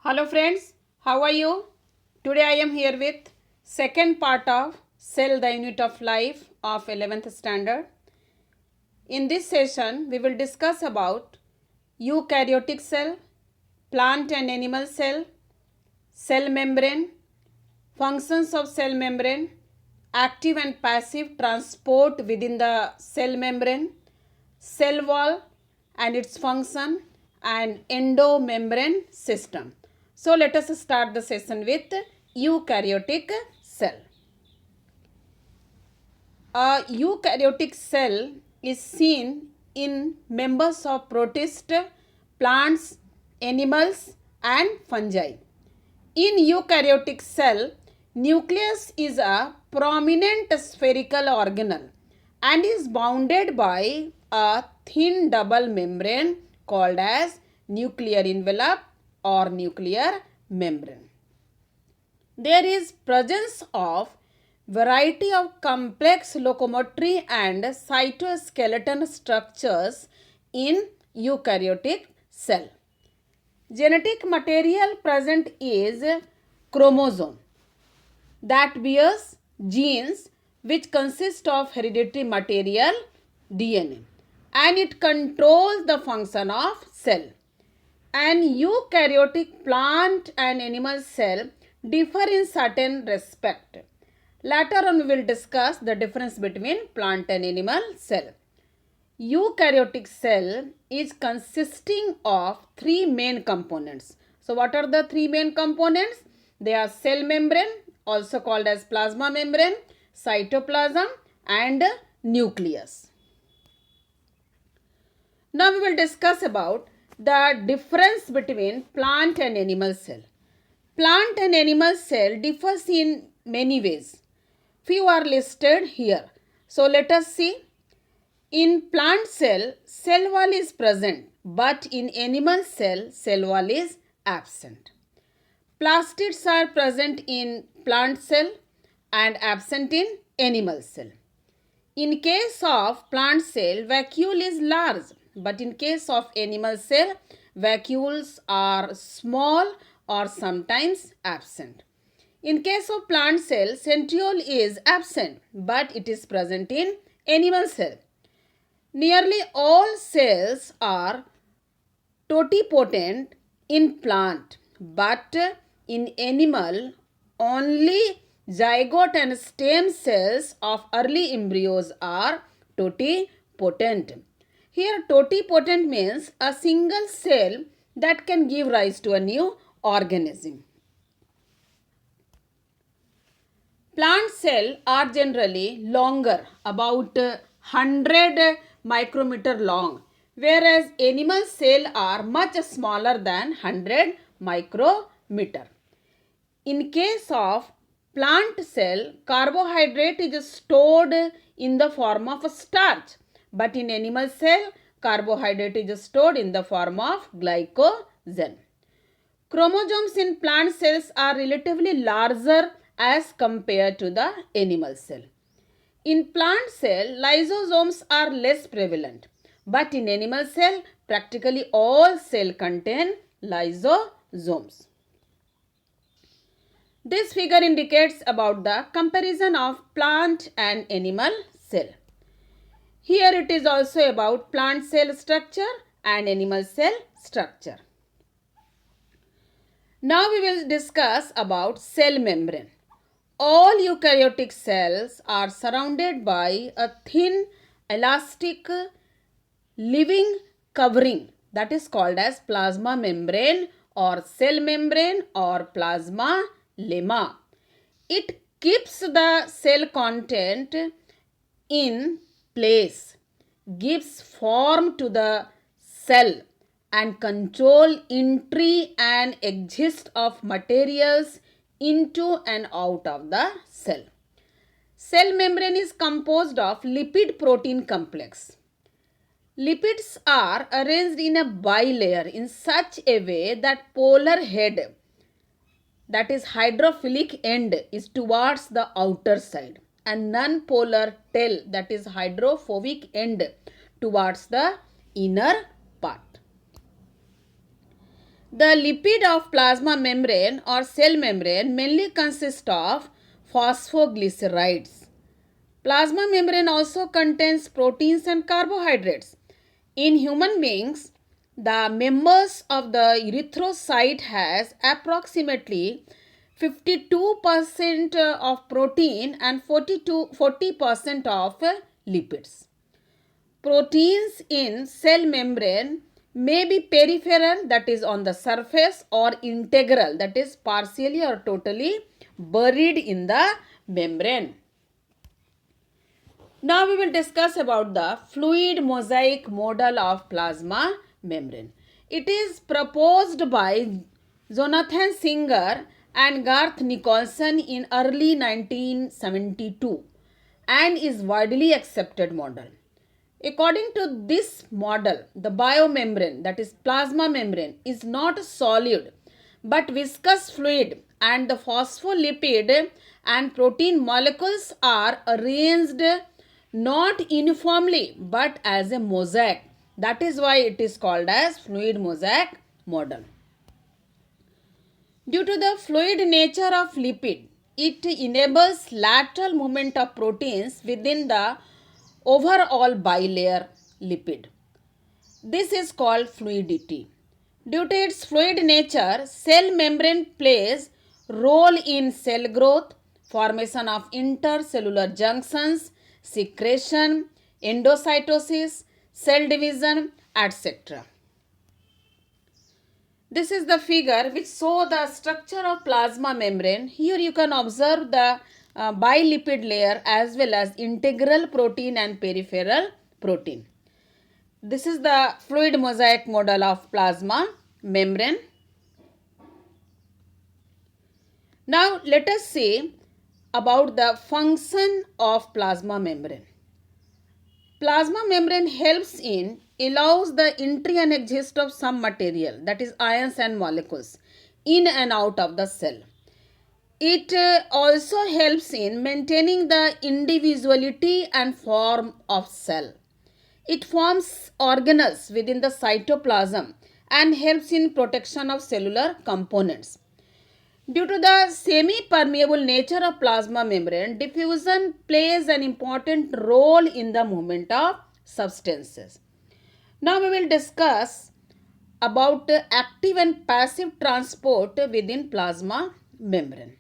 Hello friends, how are you? Today I am here with second part of Cell the Unit of Life of 11th standard. In this session we will discuss about eukaryotic cell, plant and animal cell membrane, functions of cell membrane, active and passive transport within the cell membrane, cell wall and its function, and endomembrane system. So let us start the session with eukaryotic cell. A eukaryotic cell is seen in members of protist, plants, animals and fungi. In eukaryotic cell, nucleus is a prominent spherical organelle and is bounded by a thin double membrane called as nuclear envelope or nuclear membrane. There is presence of variety of complex locomotory and cytoskeleton structures in eukaryotic cell. Genetic material present is chromosome that bears genes which consist of hereditary material DNA, and it controls the function of cell. An eukaryotic plant and animal cell differ in certain respect. Later on we will discuss the difference between plant and animal cell. Eukaryotic cell is consisting of three main components. So what are the three main components? They are cell membrane, also called as plasma membrane, cytoplasm and nucleus. Now we will discuss about the difference between plant and animal cell. Plant and animal cell differs in many ways. Few are listed here. So let us see. In plant cell, cell wall is present, but in animal cell, cell wall is absent. Plastids are present in plant cell and absent in animal cell. In case of plant cell, vacuole is large, but in case of animal cell, vacuoles are small or sometimes absent. In case of plant cell, centriole is absent, but it is present in animal cell. Nearly all cells are totipotent in plant, but in animal only zygote and stem cells of early embryos are totipotent. Here totipotent means a single cell that can give rise to a new organism. Plant cells are generally longer, about 100 micrometer long, whereas animal cells are much smaller than 100 micrometer. In case of plant cell, carbohydrate is stored in the form of starch, but in animal cell, carbohydrate is stored in the form of glycogen. Chromosomes in plant cells are relatively larger as compared to the animal cell. In plant cell, lysosomes are less prevalent, but in animal cell, practically all cells contain lysosomes. This figure indicates about the comparison of plant and animal cell. Here it is also about plant cell structure and animal cell structure. Now we will discuss about cell membrane. All eukaryotic cells are surrounded by a thin elastic living covering that is called as plasma membrane or cell membrane or plasma lemma. It keeps the cell content in place, gives form to the cell and control entry and exit of materials into and out of the cell. Cell membrane is composed of lipid protein complex. Lipids are arranged in a bilayer in such a way that polar head, that is hydrophilic end, is towards the outer side and non-polar tail, that is hydrophobic end, towards the inner part. The lipid of plasma membrane or cell membrane mainly consists of phosphoglycerides. Plasma membrane also contains proteins and carbohydrates. In human beings, the members of the erythrocyte has approximately 52% of protein and 40% of lipids. Proteins in cell membrane may be peripheral, that is on the surface, or integral, that is partially or totally buried in the membrane. Now we will discuss about the fluid mosaic model of plasma membrane. It is proposed by Jonathan Singer and Garth Nicholson in early 1972 and is widely accepted model. According to this model, the biomembrane, that is plasma membrane, is not solid but viscous fluid, and the phospholipid and protein molecules are arranged not uniformly but as a mosaic. That is why it is called as fluid mosaic model. Due to the fluid nature of lipid, it enables lateral movement of proteins within the overall bilayer lipid. This is called fluidity. Due to its fluid nature, cell membrane plays role in cell growth, formation of intercellular junctions, secretion, endocytosis, cell division, etc. This is the figure which shows the structure of plasma membrane. Here you can observe the bilipid layer as well as integral protein and peripheral protein. This is the fluid mosaic model of plasma membrane. Now let us see about the function of plasma membrane. Plasma membrane helps in allows the entry and exit of some material, that is ions and molecules, in and out of the cell. It also helps in maintaining the individuality and form of cell. It forms organelles within the cytoplasm and helps in protection of cellular components. Due to the semi-permeable nature of plasma membrane, diffusion plays an important role in the movement of substances. Now we will discuss about active and passive transport within plasma membrane.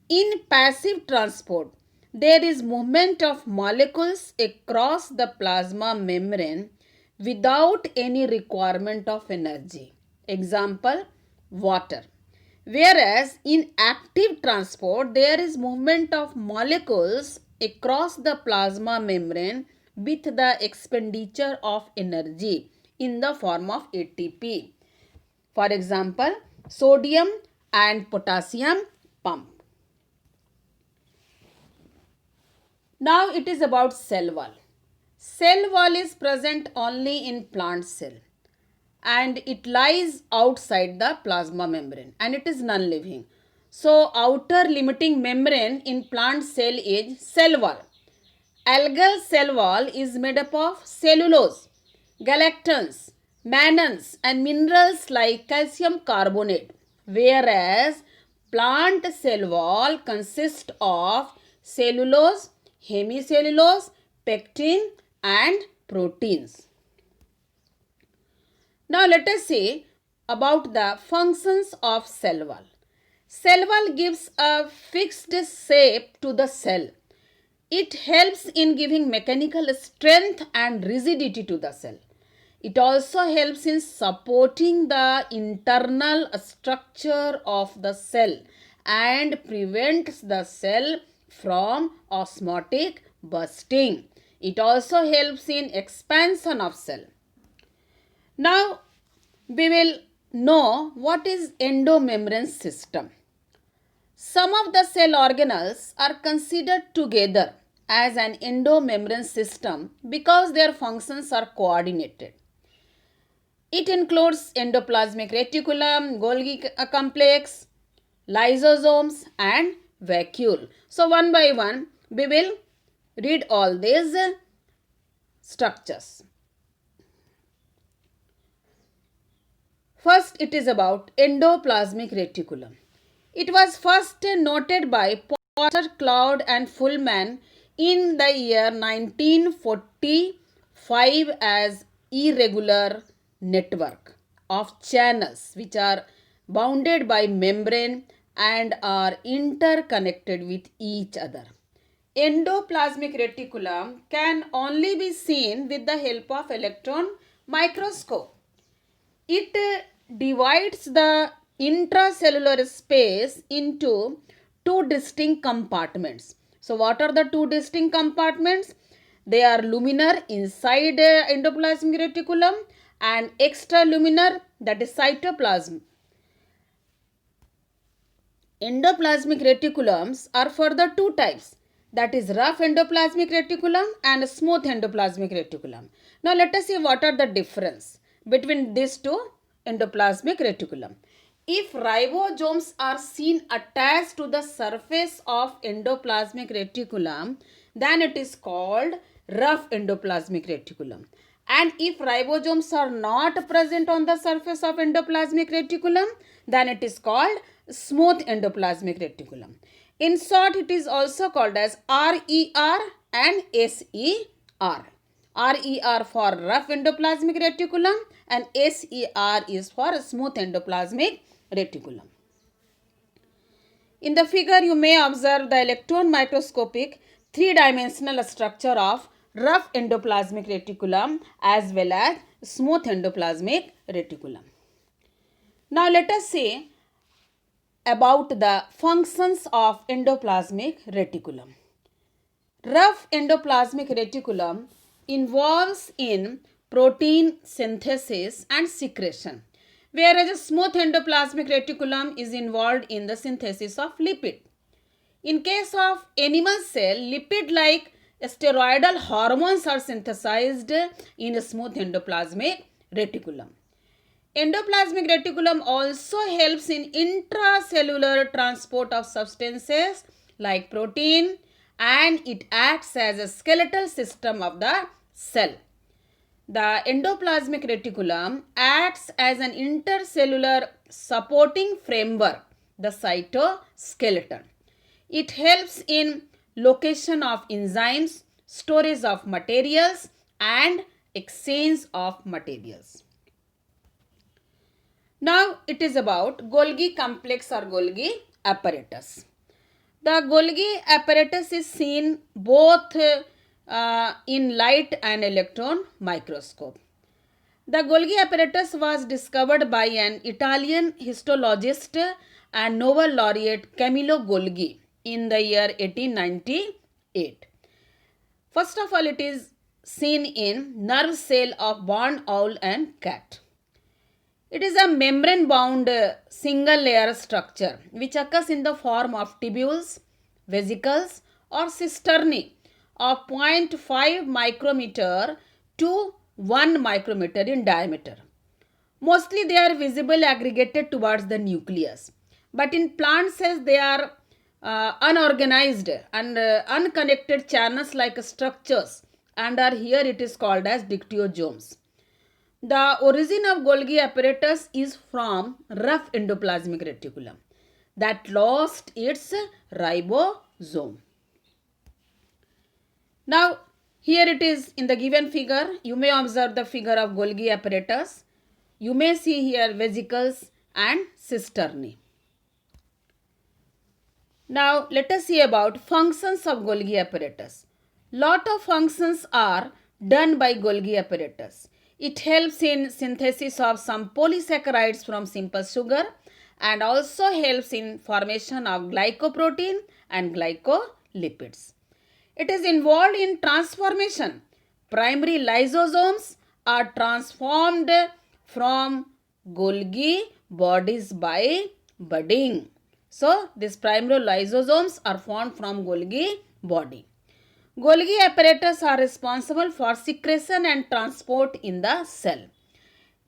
In passive transport, there is movement of molecules across the plasma membrane without any requirement of energy. Example, water. Whereas in active transport, there is movement of molecules across the plasma membrane with the expenditure of energy in the form of ATP. For example, sodium and potassium pump. Now it is about cell wall. Cell wall is present only in plant cell and it lies outside the plasma membrane and it is non-living. So outer limiting membrane in plant cell is cell wall. Algal cell wall is made up of cellulose, galactans, mannans and minerals like calcium carbonate, whereas plant cell wall consists of cellulose, hemicellulose, pectin and proteins. Now let us see about the functions of cell wall. Cell wall gives a fixed shape to the cell. It helps in giving mechanical strength and rigidity to the cell. It also helps in supporting the internal structure of the cell and prevents the cell from osmotic bursting. It also helps in expansion of cell. Now we will know what is endomembrane system. Some of the cell organelles are considered together as an endomembrane system because their functions are coordinated. It includes endoplasmic reticulum, Golgi complex, lysosomes and vacuole. So one by one we will read all these structures. First, it is about endoplasmic reticulum. It was first noted by Potter, Cloud and Fullman in the year 1945 as irregular network of channels which are bounded by membrane and are interconnected with each other. Endoplasmic reticulum can only be seen with the help of electron microscope. It divides the intracellular space into two distinct compartments. So, what are the two distinct compartments? They are luminar inside endoplasmic reticulum and extraluminar, that is cytoplasm. Endoplasmic reticulums are further two types, that is rough endoplasmic reticulum and smooth endoplasmic reticulum. Now let us see what are the difference between these two endoplasmic reticulum. If ribosomes are seen attached to the surface of endoplasmic reticulum, then it is called rough endoplasmic reticulum. And if ribosomes are not present on the surface of endoplasmic reticulum, then it is called smooth endoplasmic reticulum. In short, it is also called as RER and SER. RER for rough endoplasmic reticulum and SER is for smooth endoplasmic reticulum. In the figure, you may observe the electron microscopic three-dimensional structure of rough endoplasmic reticulum as well as smooth endoplasmic reticulum. Now let us see about the functions of endoplasmic reticulum. Rough endoplasmic reticulum involves in protein synthesis and secretion, whereas a smooth endoplasmic reticulum is involved in the synthesis of lipid. In case of animal cell, lipid-like steroidal hormones are synthesized in a smooth endoplasmic reticulum. Endoplasmic reticulum also helps in intracellular transport of substances like protein, and it acts as a skeletal system of the cell. The endoplasmic reticulum acts as an intercellular supporting framework, the cytoskeleton. It helps in location of enzymes, storage of materials, and exchange of materials. Now it is about Golgi complex or Golgi apparatus. The Golgi apparatus is seen both in light and electron microscope. The Golgi apparatus was discovered by an Italian histologist and Nobel laureate Camillo Golgi in the year 1898. First of all, it is seen in nerve cell of barn owl and cat. It is a membrane-bound single layer structure which occurs in the form of tubules, vesicles or cisternae of 0.5 micrometer to 1 micrometer in diameter. Mostly they are visible aggregated towards the nucleus, but in plant cells they are unorganized and unconnected channels like structures, and are here it is called as dictyosomes. The origin of Golgi apparatus is from rough endoplasmic reticulum that lost its ribosome. Now, here it is in the given figure. You may observe the figure of Golgi apparatus. You may see here vesicles and cisternae. Now, let us see about functions of Golgi apparatus. Lot of functions are done by Golgi apparatus. It helps in synthesis of some polysaccharides from simple sugar and also helps in formation of glycoprotein and glycolipids. It is involved in transformation. Primary lysosomes are transformed from Golgi bodies by budding. So, these primary lysosomes are formed from Golgi body. Golgi apparatus are responsible for secretion and transport in the cell.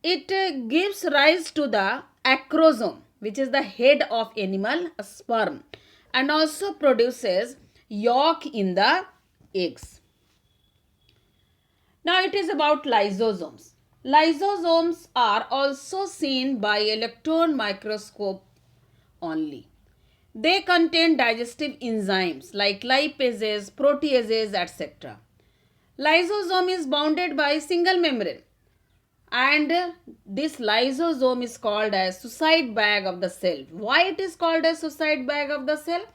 It gives rise to the acrosome, which is the head of animal sperm, and also produces yolk in the eggs. Now it is about lysosomes. Lysosomes are also seen by electron microscope only. They contain digestive enzymes like lipases, proteases, etc. Lysosome is bounded by a single membrane, and this lysosome is called as suicide bag of the cell. Why it is called as suicide bag of the cell?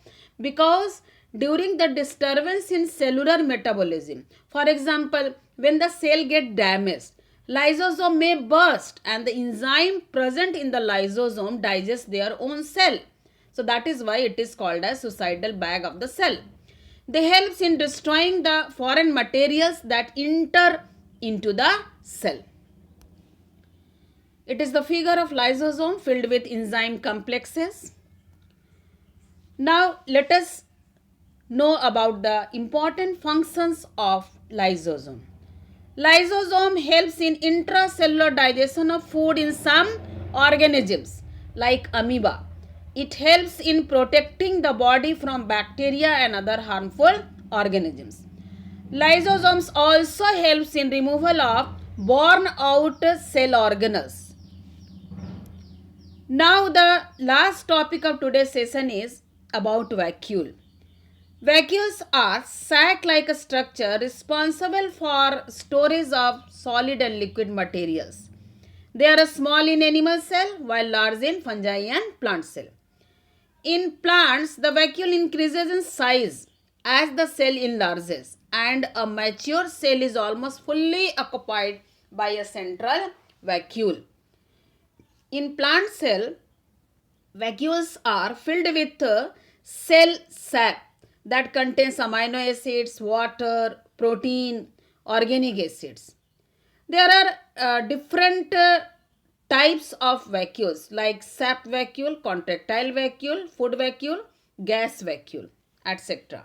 Because during the disturbance in cellular metabolism, for example, when the cell get damaged, lysosome may burst and the enzyme present in the lysosome digest their own cell. So that is why it is called as suicidal bag of the cell. They helps in destroying the foreign materials that enter into the cell. It is the figure of lysosome filled with enzyme complexes. Now let us know about the important functions of lysosome. Lysosome helps in intracellular digestion of food in some organisms like amoeba. It helps in protecting the body from bacteria and other harmful organisms. Lysosomes also helps in removal of worn out cell organelles. Now the last topic of today's session is about vacuole. Vacuoles are sac-like structure responsible for storage of solid and liquid materials. They are small in animal cell while large in fungi and plant cell. In plants, the vacuole increases in size as the cell enlarges, and a mature cell is almost fully occupied by a central vacuole. In plant cell, vacuoles are filled with cell sap that contains amino acids, water, protein, organic acids. There are different types of vacuoles like sap vacuole, contractile vacuole, food vacuole, gas vacuole, etc.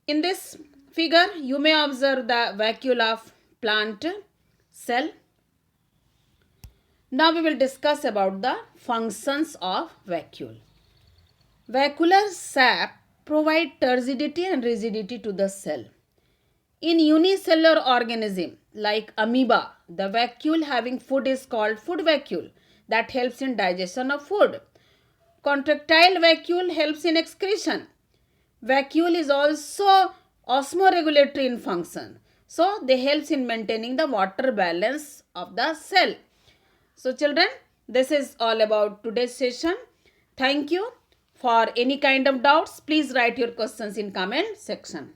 In this figure, you may observe the vacuole of plant cell. Now we will discuss about the functions of vacuole. Vacuolar sap provide turgidity and rigidity to the cell. In unicellular organism like amoeba, the vacuole having food is called food vacuole that helps in digestion of food. Contractile vacuole helps in excretion. Vacuole is also osmoregulatory in function. So they helps in maintaining the water balance of the cell. So children, this is all about today's session. Thank you. For any kind of doubts, please write your questions in comment section.